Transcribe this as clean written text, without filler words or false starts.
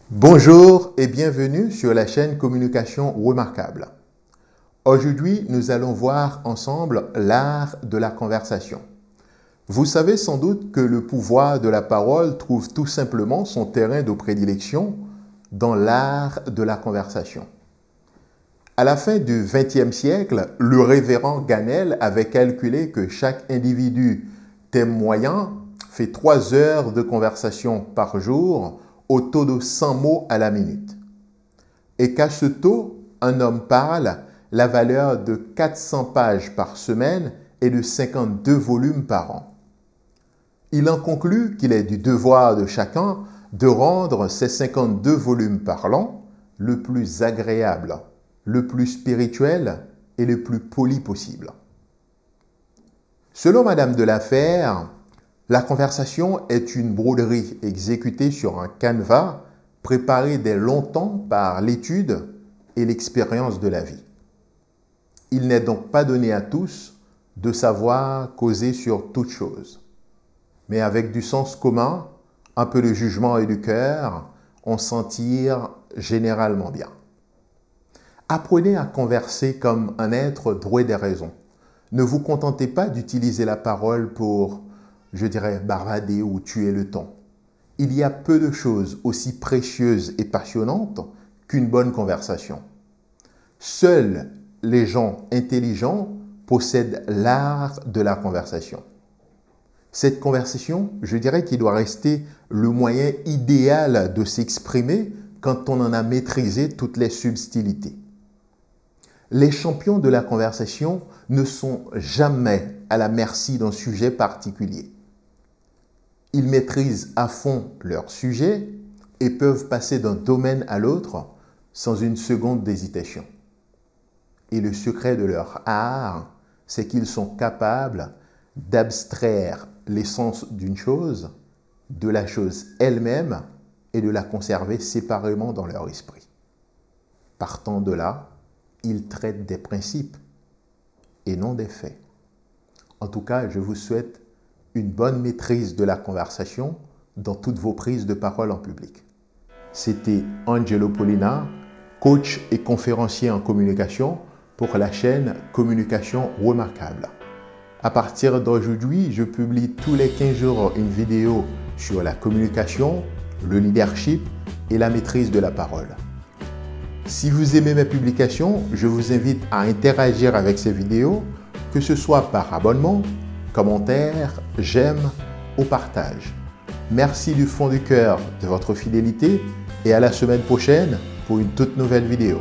Bonjour et bienvenue sur la chaîne Communication Remarquable. Aujourd'hui, nous allons voir ensemble l'art de la conversation. Vous savez sans doute que le pouvoir de la parole trouve tout simplement son terrain de prédilection dans l'art de la conversation. À la fin du XXe siècle, le révérend Ganel avait calculé que chaque individu thème moyen fait 3 heures de conversation par jour au taux de 100 mots à la minute. Et qu'à ce taux, un homme parle la valeur de 400 pages par semaine et de 52 volumes par an. Il en conclut qu'il est du devoir de chacun de rendre ces 52 volumes parlants le plus agréable, le plus spirituel et le plus poli possible. Selon Madame de la Fère, la conversation est une broderie exécutée sur un canevas préparé dès longtemps par l'étude et l'expérience de la vie. Il n'est donc pas donné à tous de savoir causer sur toute chose. Mais avec du sens commun, un peu de jugement et du cœur, on s'en tire généralement bien. Apprenez à converser comme un être doué des raisons. Ne vous contentez pas d'utiliser la parole pour, bavarder ou tuer le temps. Il y a peu de choses aussi précieuses et passionnantes qu'une bonne conversation. Seuls les gens intelligents possèdent l'art de la conversation. Cette conversation, qu'il doit rester le moyen idéal de s'exprimer quand on en a maîtrisé toutes les subtilités. Les champions de la conversation ne sont jamais à la merci d'un sujet particulier. Ils maîtrisent à fond leur sujet et peuvent passer d'un domaine à l'autre sans une seconde d'hésitation. Et le secret de leur art, c'est qu'ils sont capables d'abstraire l'essence d'une chose, de la chose elle-même et de la conserver séparément dans leur esprit. Partant de là, ils traitent des principes et non des faits. En tout cas, je vous souhaite une bonne maîtrise de la conversation dans toutes vos prises de parole en public. C'était Angelo Polina, coach et conférencier en communication pour la chaîne Communication Remarquable. À partir d'aujourd'hui, je publie tous les 15 jours une vidéo sur la communication, le leadership et la maîtrise de la parole. Si vous aimez mes publications, je vous invite à interagir avec ces vidéos, que ce soit par abonnement, commentaire, j'aime ou partage. Merci du fond du cœur de votre fidélité et à la semaine prochaine pour une toute nouvelle vidéo.